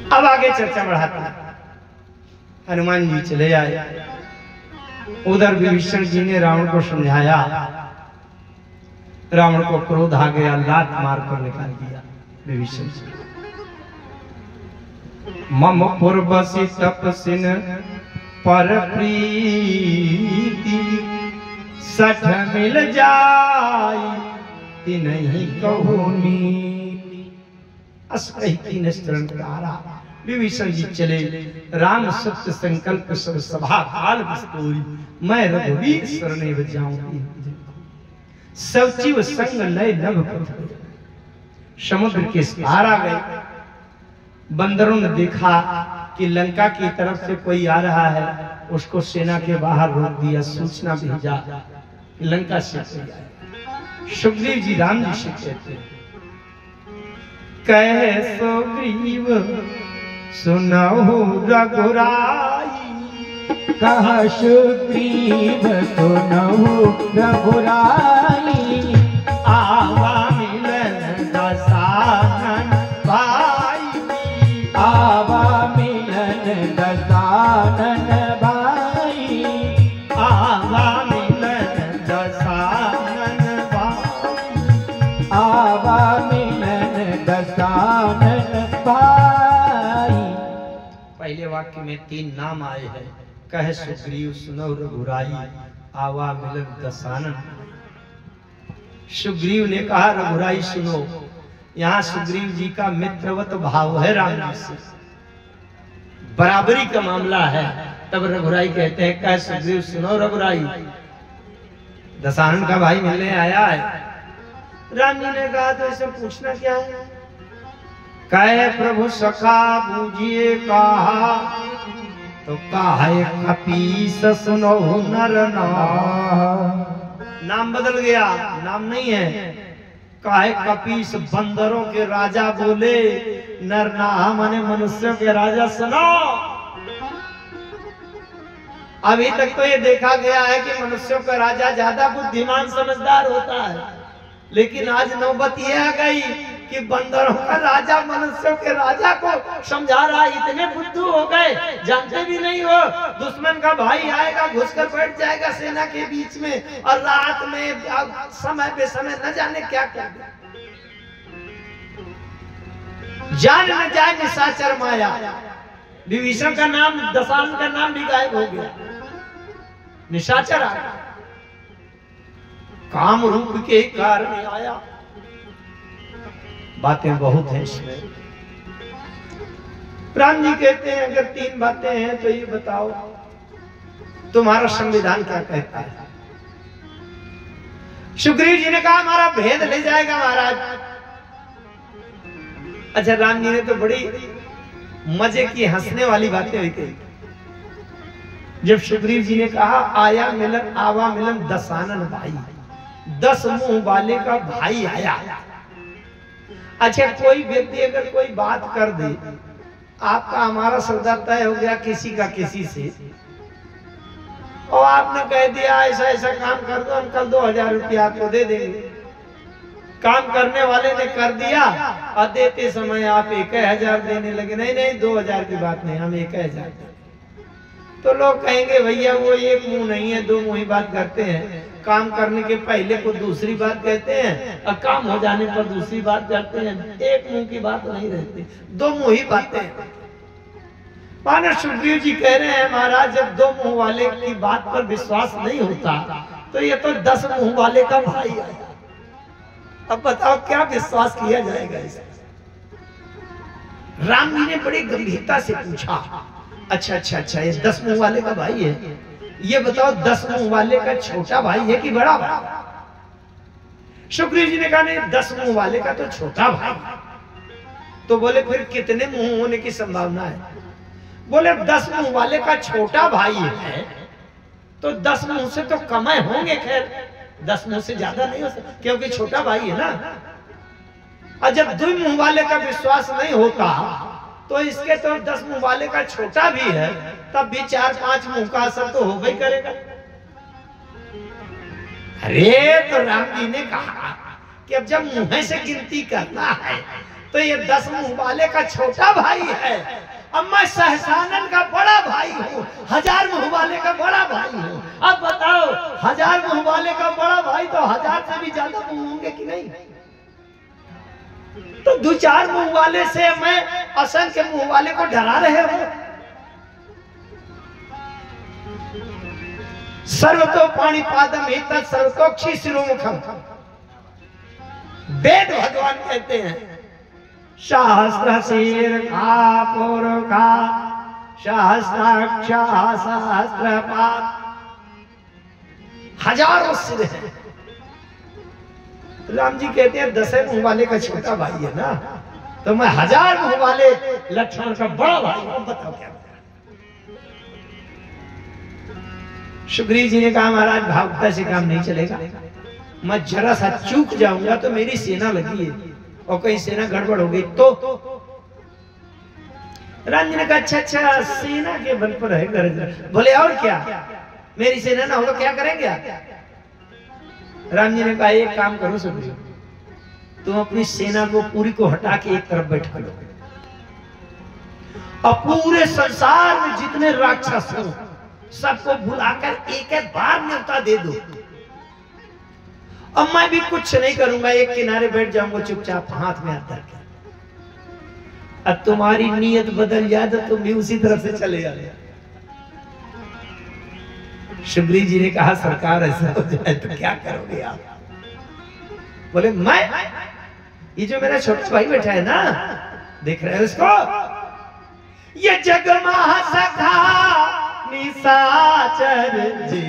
अब आगे चर्चा बढ़ाता है। हनुमान जी चले आए, उधर विभीषण जी ने रावण को समझाया, रावण को क्रोध आ गया, लात मार कर निकाल दिया विभीषण जी। मम पूर्वसी तपसिन पर प्रीति सठ मिल जाई तिन्हि कहू नीति। असकहि कीन शरण तारा। विभीषण जी चले, राम सत्य संकल्प सब सभा काल विस्तूरी, मैं रघुवीर शरणे बजाऊं। सब जीव संग लय नभ पथ। समुद्र के पार आ गए। बंदरों ने देखा कि लंका की तरफ से कोई आ रहा है, उसको सेना के बाहर रोक दिया, सूचना भेजा लंका से। सुग्रीव जी राम जी से कहते हैं, कहे सुग्रीव सुनहु रघुराई, कह सुग्रीव सुनहु रघुराई, आवा मिलन दसानन भाई, आवा मिलन दसानन भाई, आवा मिलन दसानन भाई, आवा मिलन दसानन भाई। पहले वाक्य में 3 नाम आए हैं, कहे सुग्रीव सुनहु रघुराई, आवा मिलन दसानन। सुग्रीव ने कहा रघुराई सुनो। यहाँ सुग्रीव जी का मित्रवत भाव है राम जी से, बराबरी का मामला है। तब रघुराई कहते हैं, कहे सुग्रीव सुनो रघुराई, दसानन का भाई मिलने आया है। राम जी ने कहा तो इसे पूछना क्या है। कहे प्रभु सखा बूझिए कहा, तो कहे कपीस सुनो नर नाम। नाम बदल गया, नाम नहीं है। कहे कपीस बंदरों के राजा बोले, नर नाम माने मनुष्यों के राजा सुनो। अभी तक तो ये देखा गया है कि मनुष्यों का राजा ज्यादा बुद्धिमान समझदार होता है, लेकिन आज नौबत यह आ गई कि बंदरों का राजा मनुष्यों के राजा को समझा रहा है। इतने बुद्धू हो गए, जानते भी नहीं हो दुश्मन का भाई आएगा, घुसकर बैठ जाएगा सेना के बीच में, और रात में समय पे समय न जाने क्या कर दे। जान न जाए निशाचर माया। विभीषण का नाम, दसानन का नाम भी गायब हो गया, निशाचर आ गया, काम रूप के कारण आया। बातें बहुत हैं इसमें। राम जी कहते हैं, अगर 3 बातें हैं तो ये बताओ तुम्हारा संविधान क्या कहता है। सुग्रीव जी ने कहा हमारा भेद ले जाएगा महाराज। अच्छा, राम जी ने तो बड़ी मजे की हंसने वाली बातें हुई कही। जब सुग्रीव जी ने कहा आया मिलन आवा मिलन दसानन भाई, 10 मुंह वाले का भाई आया। अच्छा, कोई व्यक्ति अगर कोई बात कर दे, आपका हमारा सौदा तय हो गया किसी का किसी से, और आपने कह दिया ऐसा ऐसा काम कर दो, हम कल 2000 रुपया आपको दे देंगे। काम करने वाले ने कर दिया और देते समय आप 1000 देने लगे। नहीं नहीं, 2000 की बात नहीं, हम 1000। तो लोग कहेंगे भैया वो एक मुंह नहीं है, 2 मुंह ही बात करते हैं। काम करने के पहले को दूसरी बात कहते हैं और काम हो जाने पर दूसरी बात करते हैं। एक मुंह की बात नहीं रहती, 2 मुंह ही बातें। मानो सुग्रीव जी कह रहे हैं महाराज, जब 2 मुंह वाले की बात पर विश्वास नहीं होता तो ये तो 10 मुंह वाले का भाई आया। अब बताओ क्या विश्वास किया जाएगा इसे। राम जी ने बड़ी गंभीरता से पूछा, अच्छा अच्छा अच्छा, ये 10 मुंह वाले का भाई है, ये बताओ 10 मुंह वाले का छोटा भाई है कि बड़ा भाई। सुग्रीव जी ने कहा नहीं, 10 मुंह वाले का तो छोटा भाई। तो बोले फिर कितने मुंह होने की संभावना है। बोले 10 मुंह वाले का छोटा भाई है तो 10 मुंह से तो कम होंगे, खैर 10 मुंह से ज्यादा नहीं हो सकता क्योंकि छोटा भाई है ना। और जब 2 मुंह वाले का विश्वास नहीं होता तो इसके तो 10 मुंह वाले का छोटा भी है, तब भी 4-5 मुंह का असर तो होगा ही करेगा। अरे तो राम जी ने कहा कि अब जब मुंह से गिनती करना है तो ये 10 मुंह वाले का छोटा भाई है। अब मैं सहसानन का बड़ा भाई हूँ, 1000 मुंह वाले का बड़ा भाई हूँ। अब बताओ 1000 मुंह वाले का बड़ा भाई तो 1000 से भी ज्यादा मुंह होंगे कि नहीं? तो 2-4 मुंह वाले से मैं असंख्य मुंह वाले को डरा रहे हो। सर्वतो पाणिपादम एतत् सर्वतोक्षि शिरोमुखम। वेद भगवान कहते हैं सहस्र शीर का पुरुखा सहस्राक्ष सहस्रपाद, हजारों सिर है। राम जी कहते हैं 10 मुंह वाले का छोटा भाई है ना, तो मैं 1000 मुंह वाले लक्ष्मण का बड़ा भाई हूं। बताओ क्या? सुग्रीव जी ने कहा महाराज भावुकता से काम नहीं चलेगा, मैं जरा सा चूक जाऊंगा तो मेरी सेना लगी है और कहीं सेना गड़बड़ हो गई तो। राम जी ने कहा अच्छा सेना के बल पर है गरज। बोले और क्या, मेरी सेना ना हो तो क्या करेंगे? राम जी ने कहा एक काम करो सुग्रीव, तुम अपनी सेना को पूरी को हटा के एक तरफ बैठा लो और पूरे संसार में जितने राक्षस हो सबको बुलाकर एक एक बार न्योता दे दो। अब मैं भी कुछ नहीं करूंगा, एक किनारे बैठ जाऊंगा चुपचाप हाथ में हाथ रख। अब तुम्हारी नीयत बदल जाए तो तुम भी उसी तरफ से चले जाओ। सुग्रीव जी ने कहा सरकार ऐसा हो जाए तो क्या करोगे आप? बोले मैं, ये जो मेरा छोटा भाई बैठा है ना, देख रहे हो इसको, ये जग महासखा निशाचर जी,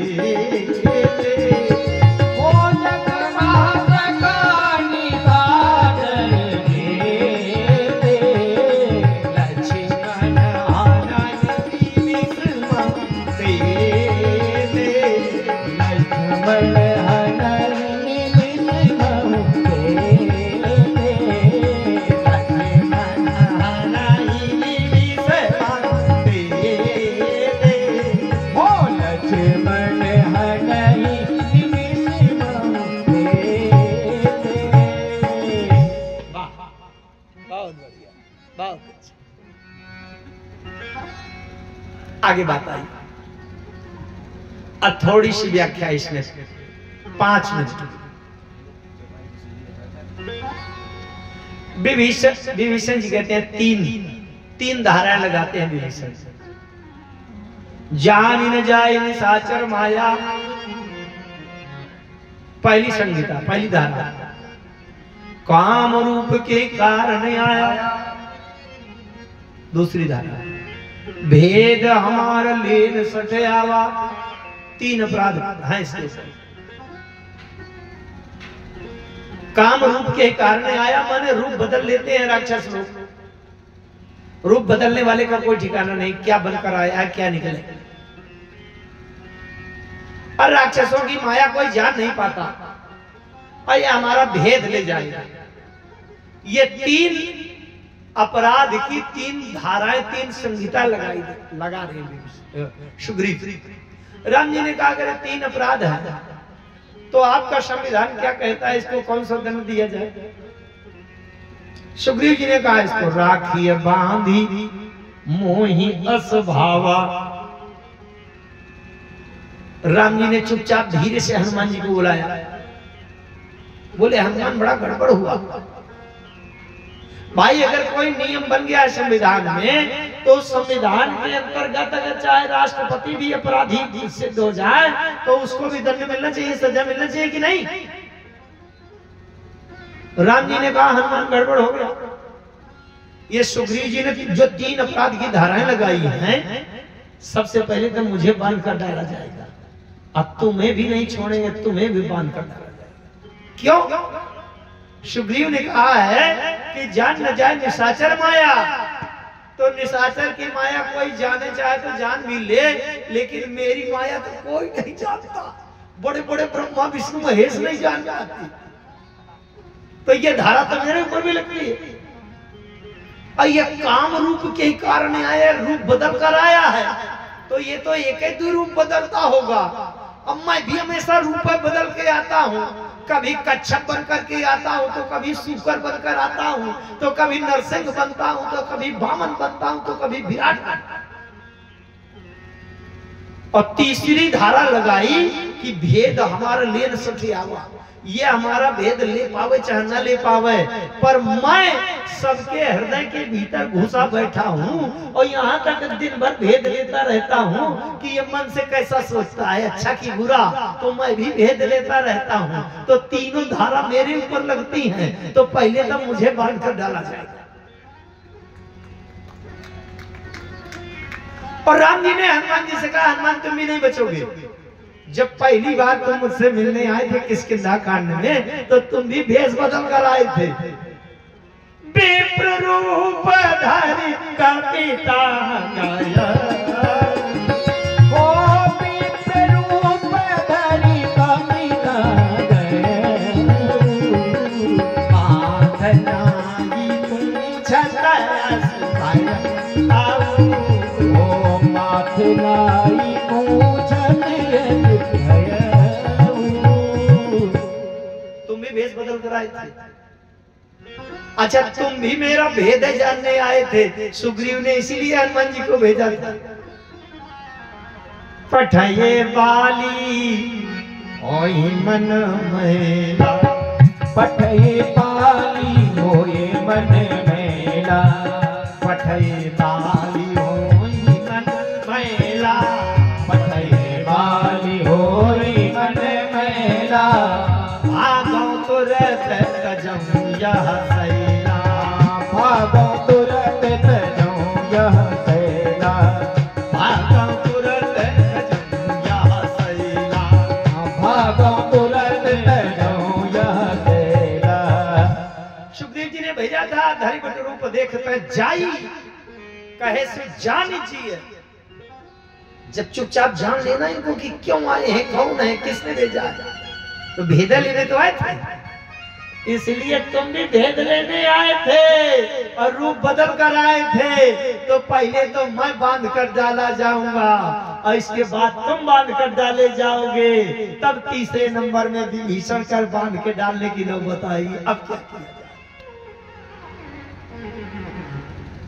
ओ जग महासखा निशाचर जी, लक्ष्मण आनंदी विस्मते, लक्ष्मण आनंदी विस्मते, लक्ष्मण आनंदी विस्मते, ओ लक्ष्मण आनंदी विस्मते। बहुत बढ़िया, बहुत अच्छा। आगे बात आई, अब थोड़ी सी व्याख्या इसमें 5 मिनट। विभीषण जी कहते हैं तीन धाराएं लगाते हैं विभीषण। जान न जाए निशाचर माया, पहली संहिता, पहली धारा। काम रूप के कारण आया, दूसरी धारा। भेद हमारा लेन सटे आवा, 3 अपराध हैं इसके। काम रूप के कारण आया माने रूप बदल लेते हैं राक्षस लोग। रूप बदलने वाले का कोई ठिकाना नहीं, क्या बनकर आया है क्या निकले। और राक्षसों की माया कोई जान नहीं पाता, और ये हमारा भेद ले जाएगा। ये 3 अपराध की 3 धाराएं, 3 संहिता लगा रहे हैं सुग्रीव। राम जी ने कहा अगर 3 अपराध है तो आपका संविधान क्या कहता है, इसको कौन सा दंड दिया जाए? सुग्रीव जी ने कहा इसको राखिए बांधी मोहि असभावा। राम जी ने चुपचाप धीरे से हनुमान जी को बुलाया। बोले हनुमान बड़ा गड़बड़ हुआ भाई, अगर कोई नियम बन गया है संविधान में तो संविधान के अंतर्गत अगर चाहे राष्ट्रपति भी अपराधी सिद्ध हो जाए तो उसको भी दंड मिलना चाहिए, सजा मिलना चाहिए कि नहीं? राम जी ने कहा हनुमान गड़बड़ हो गया। ये सुग्रीव जी ने जो 3 अपराध की धाराएं लगाई हैं, सबसे पहले तो मुझे बांध कर डाला जाएगा, अब तुम्हें भी नहीं छोड़ेंगे, तुम्हें भी बांध कर डाला जाएगा। क्यों? सुग्रीव ने कहा है कि जान न जाए निशाचर माया, तो निशाचर की माया कोई जाने चाहे तो जान भी ले, लेकिन मेरी माया तो कोई नहीं जानता। बड़े बड़े ब्रह्मा विष्णु महेश नहीं जान पाती, तो ये धारा तो मेरे ऊपर भी लगती है। और ये काम रूप के कारण आया, रूप बदल कर आया है, तो ये तो एक ही रूप बदलता होगा। अब मैं भी हमेशा रूप बदल के आता हूँ, कभी कच्छप बन करके आता हूँ, तो कभी सूकर बनकर आता हूँ, तो कभी नरसिंह बनता हूँ, तो कभी वामन बनता हूँ, तो कभी विराट बनता हूँ। और तीसरी धारा लगाई कि भेद हमारा ले न सके आवा, ये हमारा भेद ले पावे चाहे न ले पावे, पर मैं सबके हृदय के भीतर घुसा बैठा हूँ और यहाँ तक दिन भर भेद लेता रहता हूँ कि ये मन से कैसा सोचता है, अच्छा कि बुरा, तो मैं भी भेद लेता रहता हूँ। तो तीनों धारा मेरे ऊपर लगती हैं, तो पहले तो मुझे बांध कर डाला जाएगा। और राम जी ने हनुमान जी से कहा, हनुमान तुम भी नहीं बचोगे। जब पहली बार तुम मुझसे मिलने आए थे किष्किंधा कांड में, तो तुम भी भेष बदल कर आए थे। विप्र रूप धारी कपिता गया, ओ विप्र रूप धारी कपिता गया, माथनाई पूछता ओ माथनाई तुम भी भेष बदल कर आए थे। अच्छा तुम भी मेरा भेद जानने आए थे। सुग्रीव ने इसीलिए हनुमान जी को भेजा था। पठाइए बाली ओई मन मेला, पठाइए बाली होए मन मेला, पठाइए बाली ओई मन मेला, पठाइए बाली होए मन मेला, भागो तुरंत तजम यह सैला, भागो तुरंत तजम यह सैला, भागो तुरंत तजम यह सैला, भागो तुरंत तजम यह सैला। सुग्रीव जी ने भेजा था, धरिवट रूप देखते जाई, कहे से जानिए। जब चुपचाप जान लेना इनको कि क्यों आए हैं, कौन है, किसने भेजा है, तो भेद लेने तो आए थे। इसलिए तुम भी भेद लेने आए थे और रूप बदल कर आए थे। तो पहले तो मैं बांध कर डाला जाऊंगा और इसके बाद तुम बांध कर डाले जाओगे, तब तीसरे नंबर में विभीषण कर बांध के डालने की नौबत आई। अब क्या किया जाए?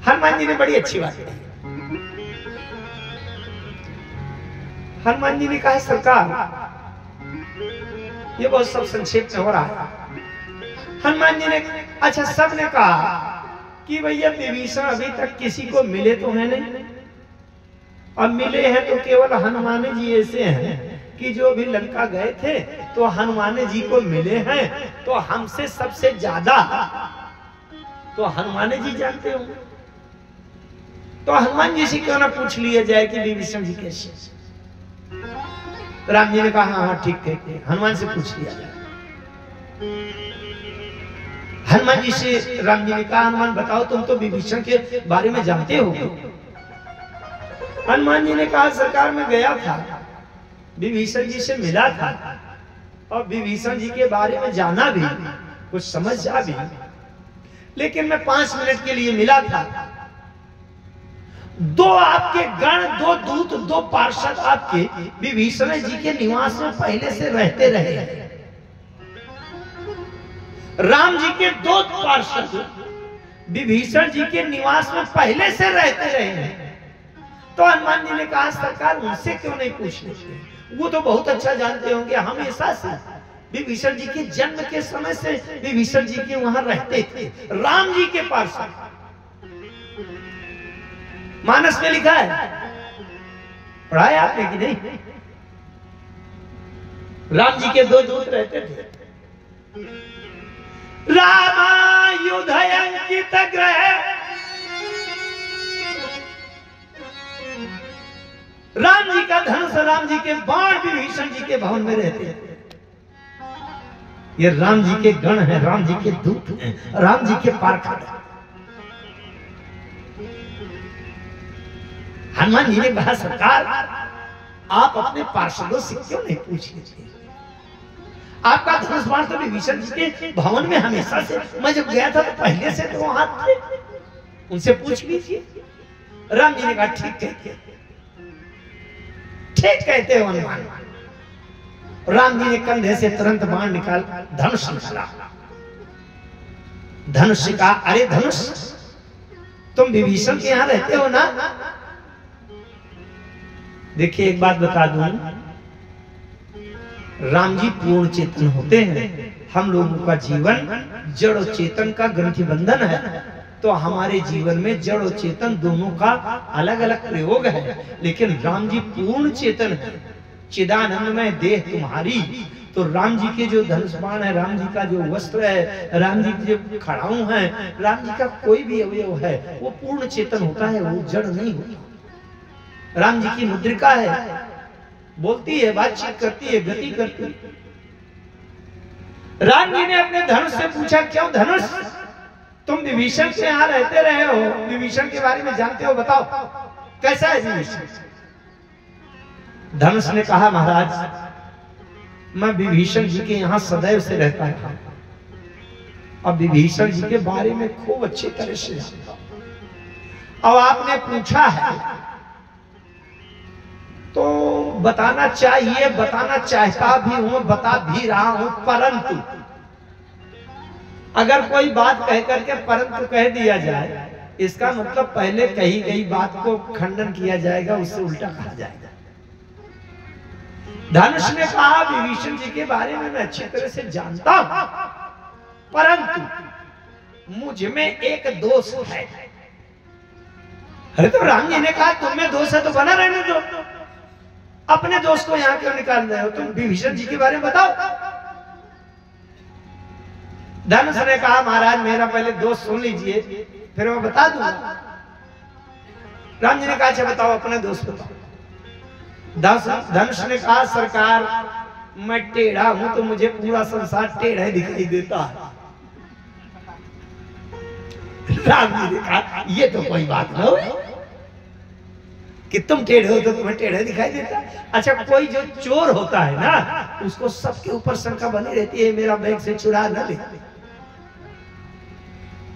हनुमान जी ने बड़ी अच्छी बात कही। हनुमान जी ने कहा, सरकार ये बहुत सब संक्षेप में हो रहा है। हनुमान जी ने, अच्छा सबने कहा कि भैया विभीषण अभी तक किसी को मिले तो है नहीं, अब मिले हैं तो केवल हनुमान जी ऐसे हैं कि जो भी लंका गए थे तो हनुमान जी को मिले हैं, तो हमसे सबसे ज्यादा तो हनुमान जी जानते हो, तो हनुमान जी से क्यों ना पूछ लिया जाए कि विभीषण जी कैसे। राम जी ने कहा, हाँ ठीक है, हनुमान से पूछ लिया जाए। हनुमान जी से राम जी ने कहा, हनुमान बताओ तुम तो विभीषण के बारे में जानते हो। हनुमान जी ने कहा, सरकार मैं गया था, विभीषण जी से मिला था और विभीषण जी के बारे में जाना भी, कुछ समझा भी, लेकिन मैं 5 मिनट के लिए मिला था। 2 आपके गण, 2 दूत, 2 पार्षद आपके विभीषण जी के निवास में पहले से रहते रहे। राम जी के 2 पार्षद विभीषण जी के निवास में पहले से रहते रहे हैं। तो हनुमान जी ने कहा, सरकार उनसे क्यों नहीं पूछ लेते, वो तो बहुत अच्छा जानते होंगे। हमेशा से विभीषण जी के जन्म के समय से विभीषण जी के वहां रहते थे राम जी के पार्षद। मानस में लिखा है, पढ़ाया आपने कि नहीं? राम जी के 2 दूत रहते थे। रामायुध अंकित ग्रह, राम जी का धनुष, राम जी के बाण विभीषण जी के भवन में रहते हैं। ये राम जी के गण हैं, राम जी के दूत हैं, राम जी के पार्षद हैं। हनुमान जी ने कहा, सरकार आप अपने पार्षदों से क्यों नहीं पूछ लेते? आपका धनुष बाण तो विभीषण जी के भवन में हमेशा से, मैं जब गया था तो पहले से तो वहां थे, उनसे पूछ लीजिए। राम जी ने कहा, ठीक कहते हो हनुमान। राम जी ने कंधे से तुरंत बाण निकाल धनुष निकाला। धनुष का, अरे धनुष तुम विभीषण के यहां रहते हो ना? देखिए एक बात बता दूं, राम जी पूर्ण चेतन होते हैं, हम लोगों का जीवन जड़ और चेतन का ग्रंथि बंधन है, तो हमारे जीवन में जड़ और चेतन दोनों का अलग अलग प्रयोग है। लेकिन राम जी पूर्ण चेतन है, चिदानंदमय देह तुम्हारी। तो राम जी के जो धनुष बाण है, राम जी का जो वस्त्र है, राम जी के जो खड़ाऊ है, राम जी का कोई भी अवयव है वो पूर्ण चेतन होता है, वो जड़ नहीं होता। राम जी की मुद्रिका है, बोलती है, बातचीत करती है, गति करती है। राम जी ने अपने धनुष से पूछा, क्यों धनुष, तुम विभीषण के यहाँ रहते रहे हो, विभीषण के बारे में जानते हो, बताओ कैसा है विभीषण? धनुष ने कहा, महाराज मैं विभीषण जी के यहाँ सदैव से रहता था, अब विभीषण जी के बारे में खूब अच्छी तरह से जानता हूं। अब आपने पूछा है तो बताना चाहिए, बताना चाहता भी हूं, बता भी रहा हूं, परंतु अगर कोई बात कह करके परंतु कह दिया जाए, इसका मतलब पहले कही गई बात को खंडन किया जाएगा, उससे उल्टा कहा जाएगा। धनुष ने कहा, विभीषण जी के बारे में मैं अच्छी तरह से जानता हूं, परंतु मुझ में एक दोष है। अरे तो राम जी ने कहा, तुम में दोष है तो बना रहने दो, अपने दोस्त को यहां क्यों निकाल रहे हो? तुम विभीषण जी के बारे में बताओ। धनुष ने कहा, महाराज मेरा पहले दोस्त सुन लीजिए, फिर मैं बता दूंगा। राम जी ने कहा, अच्छा बताओ, अपने दोस्त बताओ। धनुष ने कहा, सरकार मैं टेढ़ा हूं तो मुझे पूरा संसार टेढ़ा दिखाई देता है। राम जी ने कहा, ये तो कोई बात ना हो कि तुम टेढ़े हो तो तुम्हें टेढ़ा दिखाई देता है। अच्छा, कोई जो चोर होता है ना, उसको सबके ऊपर शंका बनी रहती है, मेरा बैग से चुरा न ले।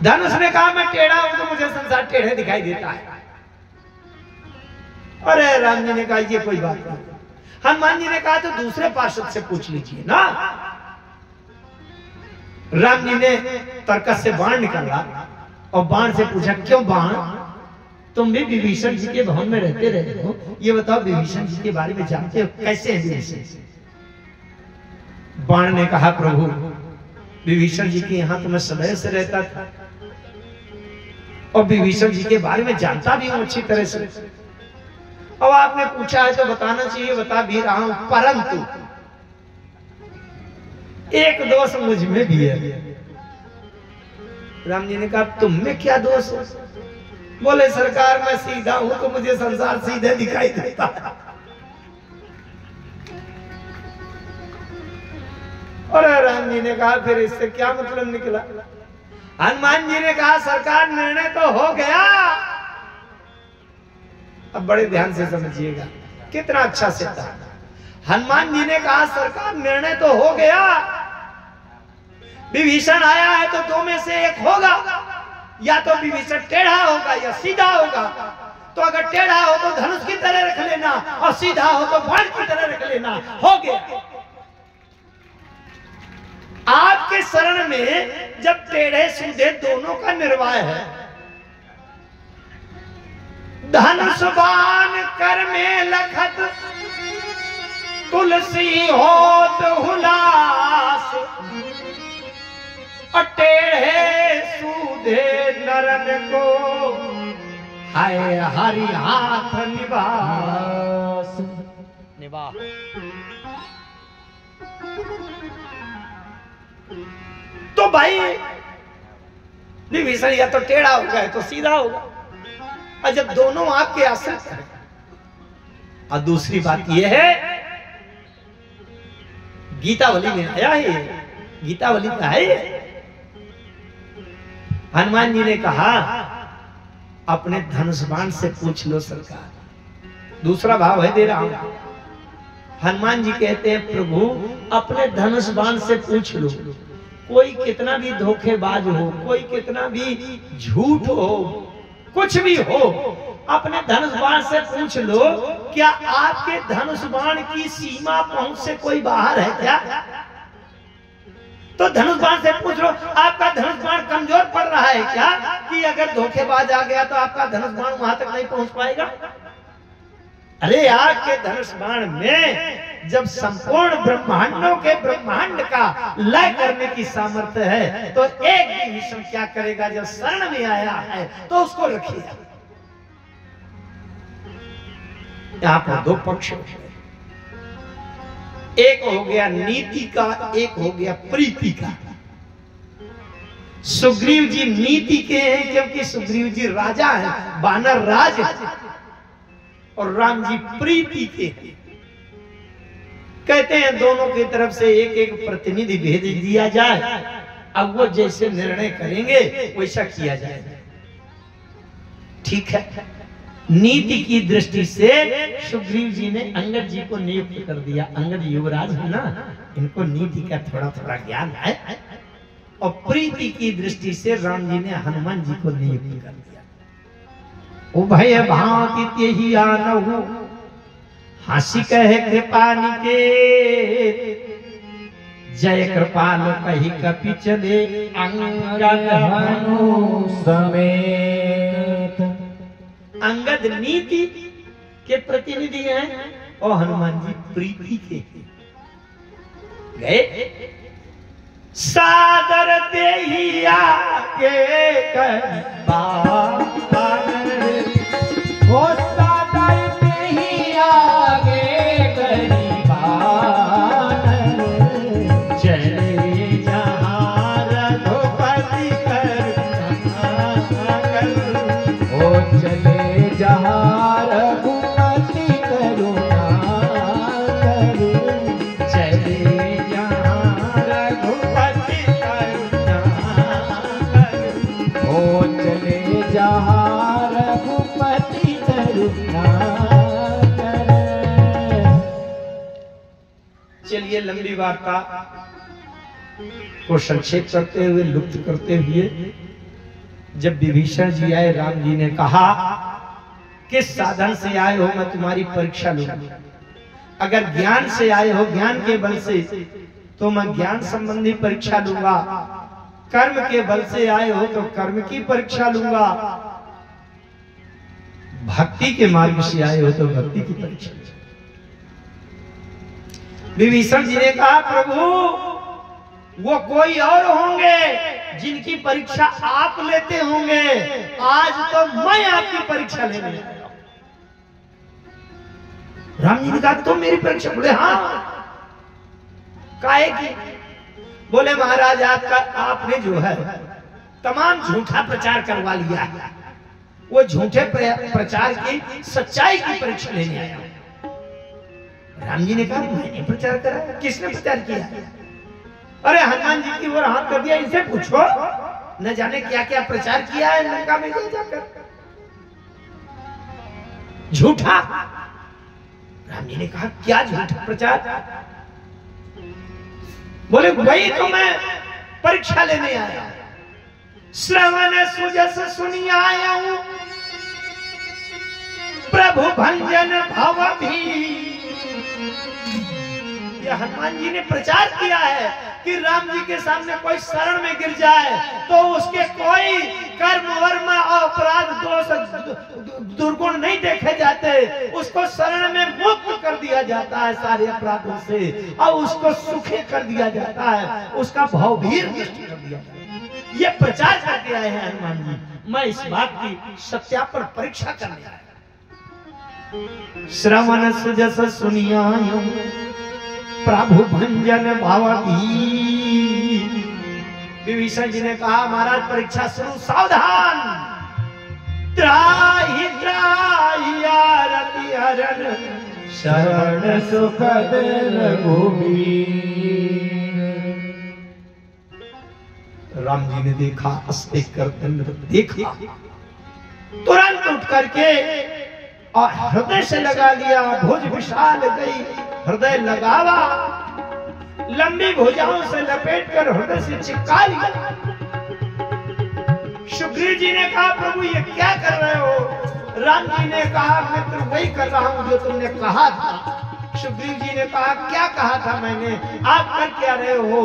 धनुष ने कहा, मैं टेढ़ा हूं तो मुझे संसार टेढ़ा दिखाई देता है। अरे राम जी ने कहा, ये कोई बात नहीं। हनुमान जी ने कहा, तो दूसरे पार्षद से पूछ लीजिए ना। राम जी ने तर्कस से बाण निकाला और बाण से पूछा, क्यों बाण, तुम भी विभीषण जी के भवन में रहते रहे हो, ये बताओ विभीषण जी के बारे में जानते हो, कैसे हैं विभीषण? बाण ने कहा, प्रभु विभीषण जी के यहाँ तो मैं सदैव से रहता था और विभीषण जी के बारे में जानता भी हूं अच्छी तरह से। अब आपने पूछा है तो बताना चाहिए, बता भी रहा हूं, परंतु एक दोष मुझ में भी है। राम जी ने कहा, तुम में क्या दोष है? बोले, सरकार मैं सीधा हूं तो मुझे संसार सीधे दिखाई देता है। और राम जी ने कहा, फिर इससे क्या मतलब निकला? हनुमान जी ने कहा, सरकार निर्णय तो हो गया। अब बड़े ध्यान से समझिएगा, कितना अच्छा से था। हनुमान जी ने कहा, सरकार निर्णय तो हो गया, विभीषण आया है तो दो में से एक होगा, या तो विभीषण टेढ़ा होगा या सीधा होगा। तो अगर टेढ़ा हो तो धनुष की तरह रख लेना और सीधा हो तो बाण की तरह रख लेना, हो गया। आपके शरण में जब टेढ़े सीधे दोनों का निर्वाह है, धनुष बाण कर में लखत तुलसी होत हुलास, टेढ़े सूधे नरन को हाय हरि हाथ निवास। निवास तो भाई विभीषण या तो टेढ़ा होगा या तो सीधा होगा, और जब दोनों आपके आश्रित हैं। और दूसरी बात यह है, गीतावली में आया है, गीतावली में है, हनुमान जी ने कहा, अपने धनुष बाण से पूछ लो सरकार। दूसरा भाव है, दे रहा हूं। हनुमान जी कहते हैं, प्रभु अपने धनुष बाण से पूछ लो, कोई कितना भी धोखेबाज हो, कोई कितना भी झूठ हो, कुछ भी हो, अपने धनुष बाण से पूछ लो, क्या आपके धनुष बाण की सीमा पहुंच से कोई बाहर है क्या? तो धनुष बाण से पूछ लो, आपका धनुष बाण कमजोर पड़ रहा है क्या, कि अगर धोखेबाज आ गया तो आपका धनुष बाण वहां तक नहीं पहुंच पाएगा? अरे आपके धनुष बाण में जब संपूर्ण ब्रह्मांडों के ब्रह्मांड का लय करने की सामर्थ्य है, तो एक विभीषण क्या करेगा? जब शरण में आया है तो उसको रखिए। यहाँ पर दो पक्ष हैं, एक हो गया नीति का, एक हो गया प्रीति का। सुग्रीव जी नीति के हैं क्योंकि सुग्रीव जी राजा हैं, वानर राज, और राम जी प्रीति के हैं। कहते हैं दोनों की तरफ से एक एक प्रतिनिधि भेज दिया जाए, अब वो जैसे निर्णय करेंगे वैसा किया जाएगा। ठीक है। नीति की दृष्टि से सुग्रीव जी ने अंगद जी को नियुक्त कर दिया। अंगद युवराज है ना, इनको नीति का थोड़ा थोड़ा ज्ञान है। और प्रीति की दृष्टि से राम जी ने हनुमान जी को नियुक्त कर दिया। उभय भांति ही आनहु हंसी कहे कृपानी के, जय कृपाल कही कपि चले अंगद हनु समेत। अंगद नीति के प्रतिनिधि हैं और हनुमान जी प्रीति के गए। सादर देहिया के कर चलिए लंबी वार्ता को संक्षेप करते हुए, लुप्त करते हुए, जब विभीषण जी आए, राम जी ने कहा किस साधन से आए हो, मैं तुम्हारी परीक्षा लूंगा। अगर ज्ञान से आए हो, ज्ञान के बल से, तो मैं ज्ञान संबंधी परीक्षा लूंगा। कर्म के बल से आए हो तो कर्म की परीक्षा लूंगा। भक्ति के मार्ग से आए हो तो भक्ति की परीक्षा। विभीषण जी ने कहा प्रभु वो कोई और होंगे जिनकी परीक्षा आप लेते होंगे, आज तो मैं आपकी परीक्षा लेने आया। राम जी ने कहा तो मेरी परीक्षा? बोले हाँ। काहे की? बोले महाराज आपने जो है तमाम झूठा प्रचार करवा लिया है, वो झूठे प्रचार की सच्चाई की परीक्षा लेने आया। राम जी ने कहा मैंने प्रचार करा? किसने प्रचार किया? अरे हनुमान जी की ओर हाथ कर दिया, इनसे पूछो, न जाने क्या क्या प्रचार किया है लंका में जाकर, झूठा। राम जी ने कहा क्या झूठा प्रचार? बोले वही तो मैं परीक्षा लेने आया। श्रवण सुजस सुनी आया हूं, प्रभु भंजन भव भी। हनुमान जी ने प्रचार किया है कि राम जी के सामने कोई शरण में गिर जाए तो उसके कोई कर्म वर्म अपराध दोष दुर्गुण नहीं देखे जाते, उसको शरण में मुक्त कर दिया जाता है सारे अपराधों से, और उसको सुखी कर दिया जाता है, उसका भवभीर नष्ट कर दिया जाता है। ये प्रचार करके आए हैं हनुमान जी। मैं इस बात की सत्यापन परीक्षा करने आया। श्रवण सुजस सुनिया प्रभु भंजन भवती। विभीषण जी ने कहा महाराज परीक्षा शुरू, सावधान। त्राहि त्राहि आरती हरण शरण सुखद रघुबीर। राम जी ने देखा, हंसते करते देखा, तुरंत उठ करके और हृदय से लगा लिया। भुज विशाल गई, हृदय लगावा, लंबी भुजाओं से लपेटकर हृदय से चिपका लिया। सुग्रीव जी ने कहा प्रभु ये क्या कर रहे हो? राम जी ने कहा मित्र वही कर रहा हूं जो तुमने कहा था। सुग्रीव जी ने कहा क्या कहा था मैंने, आप कर क्या रहे हो।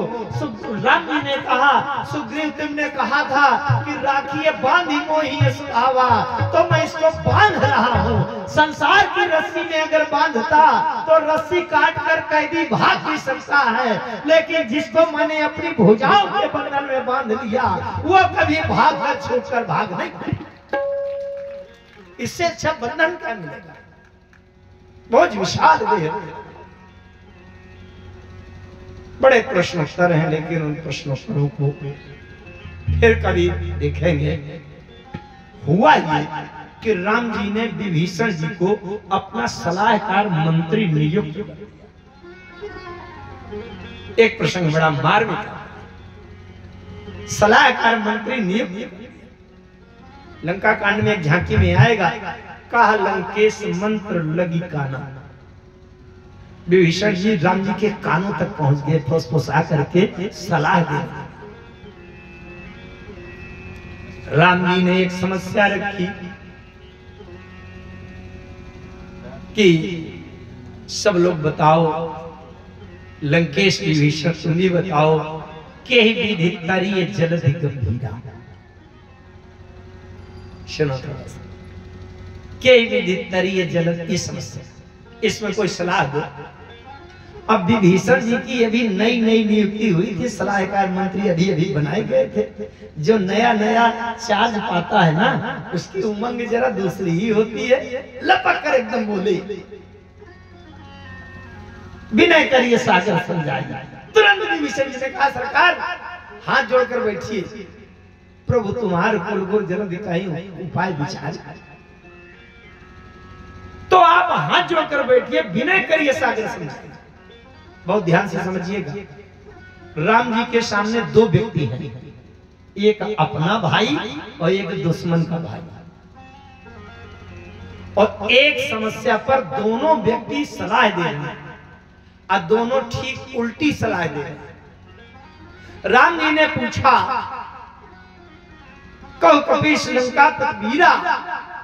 राम जी ने कहा सुग्रीव तुमने कहा था कि राखिए बांधी मोही सुहावा, तो मैं इसको बांध रहा हूँ। संसार की रस्सी में अगर बांधता तो रस्सी काट कर कैदी भाग भी सकता है, लेकिन जिसको मैंने अपनी भुजाओं के बंधन में बांध लिया वो कभी भाग कर छूट कर भाग नहीं पाएगा। इससे अच्छा बंधन क्या मिलेगा। बहुत विशाल देह, बड़े प्रश्नोत्तर हैं, लेकिन उन प्रश्नोत्तरों को फिर कभी देखेंगे। हुआ ये कि राम जी ने विभीषण जी को अपना सलाहकार मंत्री नियुक्त किया। एक प्रसंग बड़ा मार्मिक, सलाहकार मंत्री नियुक्त। लंका कांड में एक झांकी में आएगा, कहा लंकेश मंत्र लगी काना। विभीषण जी राम जी के कानों तक पहुंच गए, फुसफुसा करके सलाह दे। राम जी ने एक समस्या रखी कि सब लोग बताओ, लंकेश विभीषण तुम भी बताओ, के ही विधि तरिये जलधि गंभीरा। सुनो थोड़ा सा, के विधि तरिये जलधि की समस्या, इसमें कोई सलाह दो। अब विभीषण जी की अभी नई नई नियुक्ति हुई थी, सलाहकार मंत्री अभी अभी बनाए गए थे। जो नया नया चार्ज पाता है ना, उसकी उमंग जरा दूसरी ही होती है। लपक कर एकदम बोले, विनय करिए सागर समझाइए। तुरंत विभीषण जी ने कहा सरकार हाथ जोड़कर बैठिए, प्रभु तुम्हारे कुलगुर जन्म दिखाई उपाय विचार। तो आप हाथ जोड़कर बैठिए, विनय करिए सागर समझाइए। बहुत ध्यान से समझिएगा, राम जी के सामने दो व्यक्ति हैं, एक अपना भाई और एक दुश्मन का भाई। और एक समस्या पर दोनों व्यक्ति सलाह दे रहे हैं और दोनों ठीक उल्टी सलाह दे रहे हैं। राम जी ने पूछा कहो कपीश लंका तकबीरा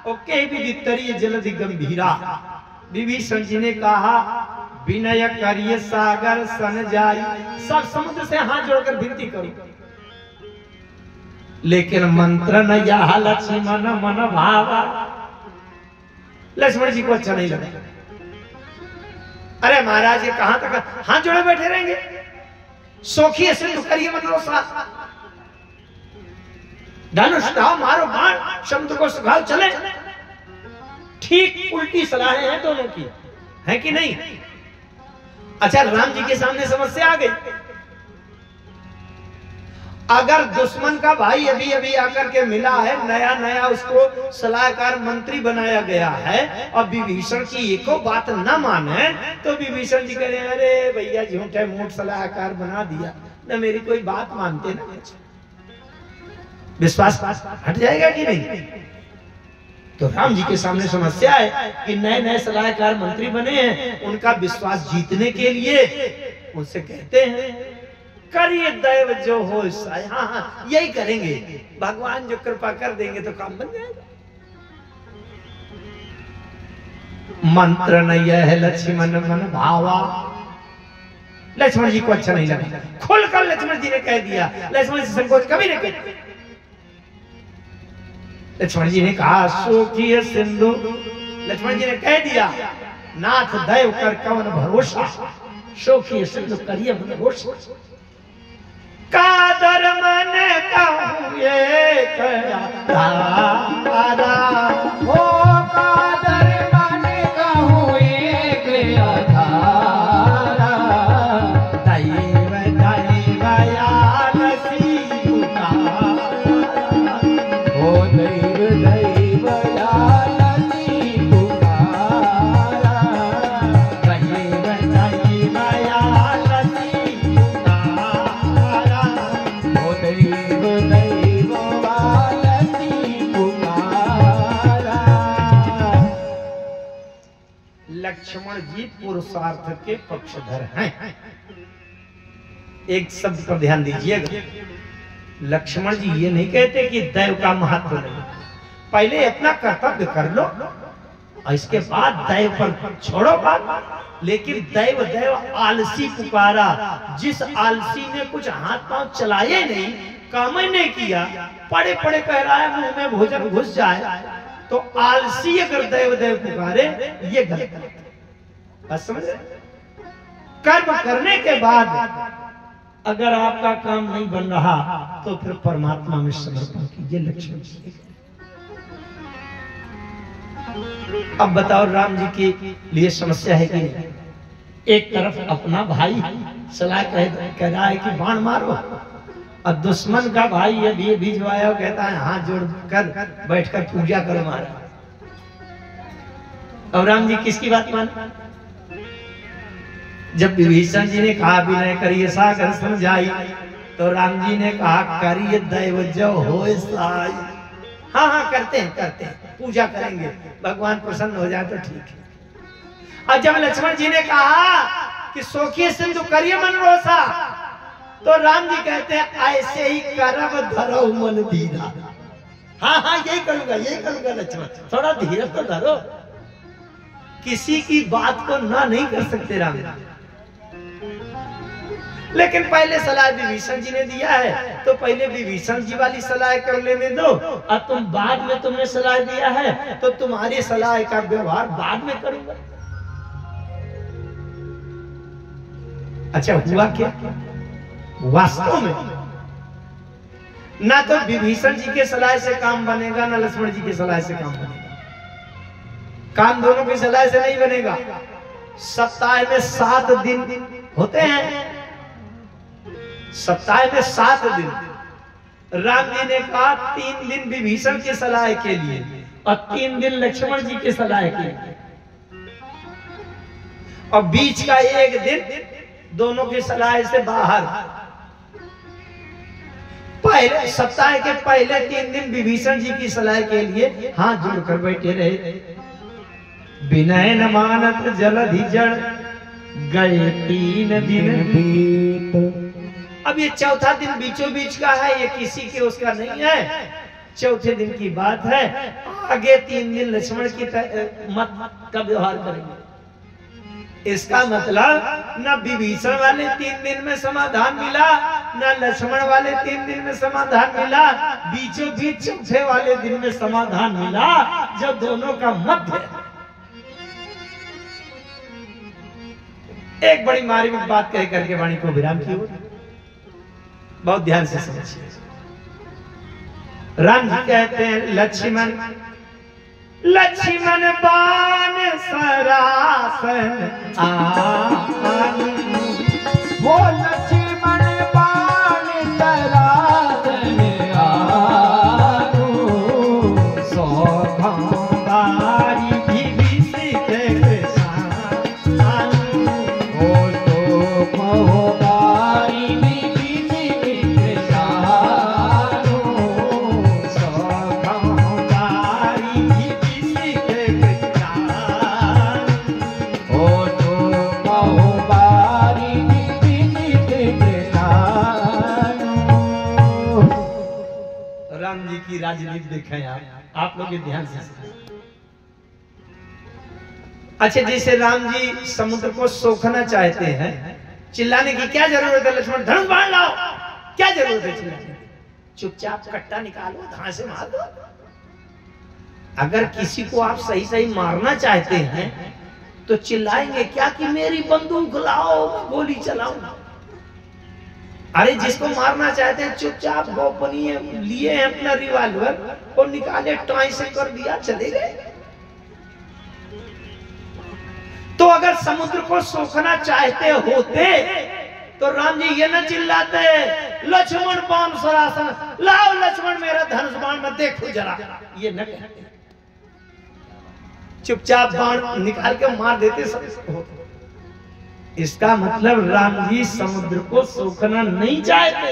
और के विधि तरिये जलधि गंभीरा। विभीषण जी ने कहा विनय करिए सागर सन जाई। सब समुद्र से हाथ जोड़कर विनती करो, लेकिन मंत्र न यह लक्ष्मण मन भावा। लक्ष्मण जी को अच्छा नहीं लगा। अरे महाराज ये कहां तक हाथ जोड़े बैठे रहेंगे, सोखी सिंधु करिए मनोसा, धनुष उठाओ मारो बाण, समुद्र को सुखाओ चले। ठीक उल्टी सलाहें हैं दोनों की, है कि नहीं। अच्छा राम जी के सामने समस्या आ गई। अगर दुश्मन का भाई अभी अभी आकर के मिला है, नया नया उसको सलाहकार मंत्री बनाया गया है, और विभीषण की एको बात न माने, तो विभीषण जी कह रहे हैं अरे भैया झूठे मूठ सलाहकार बना दिया, न मेरी कोई बात मानते ना, विश्वास हट जाएगा कि नहीं। तो राम जी के सामने समस्या है कि नए नए सलाहकार मंत्री बने हैं, उनका विश्वास जीतने के लिए उनसे कहते हैं करिए दैव जो हो। हाँ यही करेंगे, भगवान जो कृपा कर देंगे तो काम बन जाएगा। मंत्र न यह लक्ष्मण मन भावा। लक्ष्मण जी को अच्छा नहीं लगा, खुलकर लक्ष्मण जी ने कह दिया। लक्ष्मण जी संकोच कभी नहीं कहते। लक्ष्मण जी ने कहा सोखिए सिंधु। लक्ष्मण जी ने कह दिया नाथ दैव कर कवन भरोसा, सोखिए सिंधु करिए भरोसा। कादर मन कहूँ ये कयारा, ओ कादर मन कहूँ एक आधारा। दैव दैव आलसी पुकारा, ओ दैव दैव आलसी पुकारा। दैव दैव आलसी पुकारा। ओ दैव दैव आलसी पुकारा। लक्ष्मण जी पुरुषार्थ के पक्षधर हैं। एक शब्द पर ध्यान दीजिएगा, लक्ष्मण जी ये नहीं कहते कि दैव का महत्व नहीं, पहले अपना कर्तव्य कर लो और इसके बाद दैव पर छोड़ो बात। लेकिन दैव आलसी पुकारा, जिस आलसी ने कुछ हाथ पांव चलाए नहीं, काम ही नहीं किया, पड़े पड़े कह रहा है मुंह में भोजन घुस जाए, तो आलसी अगर दैव पुकारे ये गलत है। बस समझ रहे? कर्म करने के बाद अगर आपका काम नहीं बन रहा तो फिर परमात्मा में समर्पण कीजिए। लक्ष्मण जी अब बताओ, राम जी के लिए समस्या है कि नहीं? एक तरफ अपना भाई सलाह कह रहा है कि बाण मारो, और दुश्मन का भाई अभी भिजवाया कहता है हाथ जोड़ कर बैठकर पूजा करो मारा। और राम जी किसकी बात माने? जब विभीषण जी ने कहा विनय करिए सागर समझाई, तो राम जी ने कहा करिए दैव जो होए साई। हाँ हाँ करते हैं पूजा करेंगे, भगवान प्रसन्न हो जाए तो ठीक है। और जब लक्ष्मण जी ने कहा कि सोखिए सिंधु करिए मन रोसा, तो राम जी कहते हैं ऐसे ही करब धरो मन दीदा। हाँ हाँ यही करूंगा लक्ष्मण, थोड़ा धीरज तो धरो। किसी की बात को ना नहीं कर सकते राम जी। लेकिन पहले सलाह विभीषण जी ने दिया है, तो पहले विभीषण जी वाली सलाह कर लेने दो, और तुम बाद में तुमने सलाह दिया है तो तुम्हारी सलाह का व्यवहार बाद में करूंगा। अच्छा हुआ क्या? वास्तव में ना तो विभीषण जी के सलाह से काम बनेगा, ना लक्ष्मण जी के सलाह से काम बनेगा। काम दोनों की सलाह से नहीं बनेगा। सप्ताह में 7 दिन होते हैं, सप्ताह में 7 दिन। राम जी ने कहा 3 दिन विभीषण की सलाह के लिए और 3 दिन लक्ष्मण जी की सलाह के लिए, और बीच का 1 दिन दोनों की सलाह से बाहर। पहले सप्ताह के पहले 3 दिन विभीषण जी की सलाह के लिए हाथ जोड़कर बैठे रहे। विनय न मानत जलधि जड़ गए 3 दिन बीत। अब ये चौथा दिन बीचों बीच का है, ये किसी के उसका नहीं है, चौथे दिन की बात है। आगे 3 दिन लक्ष्मण की मत का व्यवहार करेंगे। इसका मतलब न विभीषण वाले 3 दिन में समाधान मिला, न लक्ष्मण वाले 3 दिन में समाधान मिला, बीचों बीच चौथे वाले दिन में समाधान मिला, जो दोनों का मध्य है। एक बड़ी मार्मिक बात कह करके वाणी को विराम की ओर बहुत ध्यान से समझिए। राम जी कहते हैं लक्ष्मण बाण सरासन आन, वो लक्ष्मण बाण सरासन आनु, सौभारी विभीषित कृष्ण, वो तो बहुबारी विभीषित कृष्ण, सौभारी विभीषित कृष्ण, वो तो बहुबारी विभीषित कृष्ण। राम जी की राजनीति देखें आप लोग ये ध्यान से सुनें। अच्छा, जैसे राम जी समुद्र को सोखना चाहते हैं, चिल्लाने की क्या जरूरत है? लक्ष्मण धनुष बाण लाओ, क्या जरूरत है चिल्लाने? चुपचाप कट्टा निकालो, धां से मार दो। अगर किसी को आप सही सही मारना चाहते हैं तो चिल्लाएंगे क्या कि मेरी बंदूक लाओ, मैं गोली चलाऊं। अरे जिसको मारना चाहते हैं चुपचाप गोपनीय लिए हैं अपना रिवॉल्वर और निकाले, टाई से कर दिया, चले गए। तो अगर समुद्र को सोखना चाहते होते तो राम जी ये न चिल्लाते लक्ष्मण बाण सरासन लाओ, लक्ष्मण मेरा धनुष बाण मत देखो जरा, ये न कहते। चुपचाप बाण निकाल के मार देते सब। इसका मतलब राम जी समुद्र को सोखना नहीं चाहते।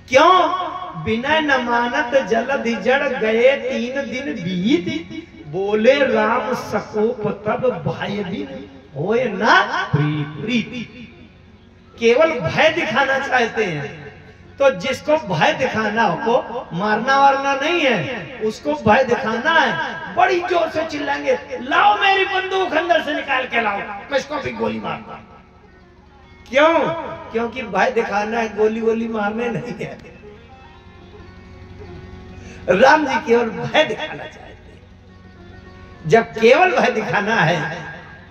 क्यों? विनय न मानत जलधि जड़ गए 3 दिन बीत, बोले राम सकोप तब भय दिन होए ना प्रीति। केवल भय दिखाना चाहते हैं, तो जिसको भय दिखाना हो, मारना वारना नहीं है, उसको भय दिखाना है, बड़ी जोर से चिल्लाएंगे, लाओ मेरी बंदूक अंदर से निकाल के लाओ, मैं इसको भी गोली मारता। क्यों? क्योंकि भय दिखाना है, गोली गोली मारने नहीं है। राम जी केवल भय दिखाना चाहते हैं। जब केवल भय दिखाना है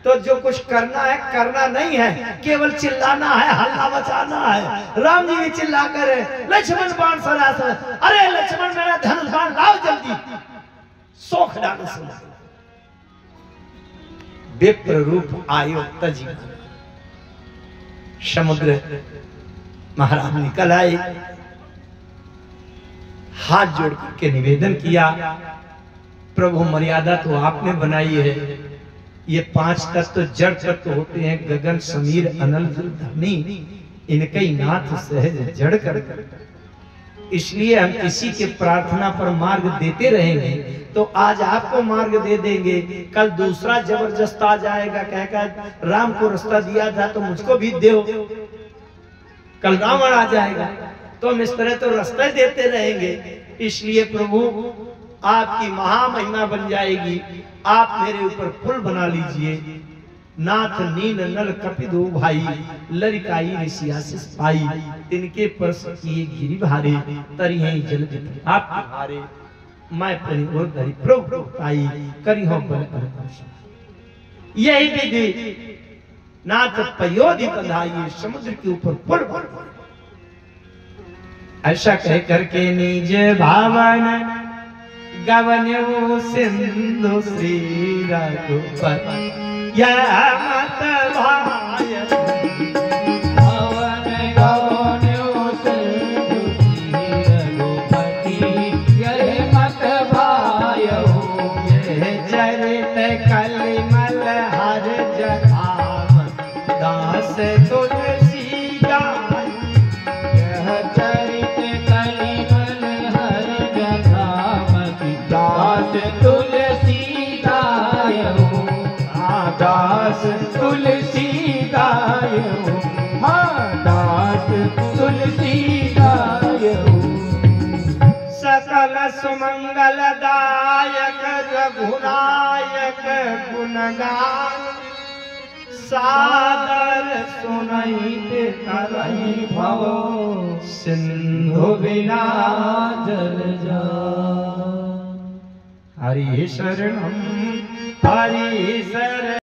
तो जो कुछ करना है करना नहीं है, केवल चिल्लाना है, हल्ला मचाना है। राम जी भी चिल्ला कर लक्ष्मण बाण सरासर, अरे लक्ष्मण मेरा धनुष बाण लाओ जल्दी, सोख डालो सुना। विप्र रूप आयो तजी, समुद्र महाराज निकल आए, हाथ जोड़ के निवेदन किया, प्रभु मर्यादा तो आपने बनाई है, ये 5 तत्व जड़ तत्व होते हैं, गगन समीर अनल धरनी, इनके ही नाथ सहज जड़ कर। इसलिए हम किसी के प्रार्थना पर मार्ग देते रहेंगे तो आज आपको मार्ग दे देंगे, कल दूसरा जबरदस्त आ जाएगा, कहकर राम को रास्ता दिया था तो मुझको भी दो, कल रावण आ जाएगा, तो हम इस तरह तो रास्ते देते रहेंगे। इसलिए प्रभु आपकी महामहिमा बन जाएगी, आप मेरे ऊपर पुल बना लीजिए। नाथ नील नल कपिदो भाई, लरिकाई ऋषियासिस पाई, तिनके परस किए गिरि भारे, तरिहै जल आप हारे, मैं परिवर धरि प्रभु पाई, करी हो बल कर। यही विधि नाथ पयोधि बंधाइए, समुद्र के ऊपर पुल बन। ऐसा कह करके निज भावन गवन्यो सिंधु श्री रघुपति, यह मत भाय भवन गवन्यो सिंधु श्री रघुपति, यह मत भायहु, यह चरित कलिमल हर जगाम, दास तुलसी गाय, यह चरित कलिमल हर जगामति, दास तुलसी गायहु, दास तुलसी गायहु, हाँ दास तुलसी गायहु। सकल सुमंगल दायक रघुनायक गुणगान, सादर सुनैत करहि भव, सिंधु बिना जल जा। हरि शरणम हरि शरण।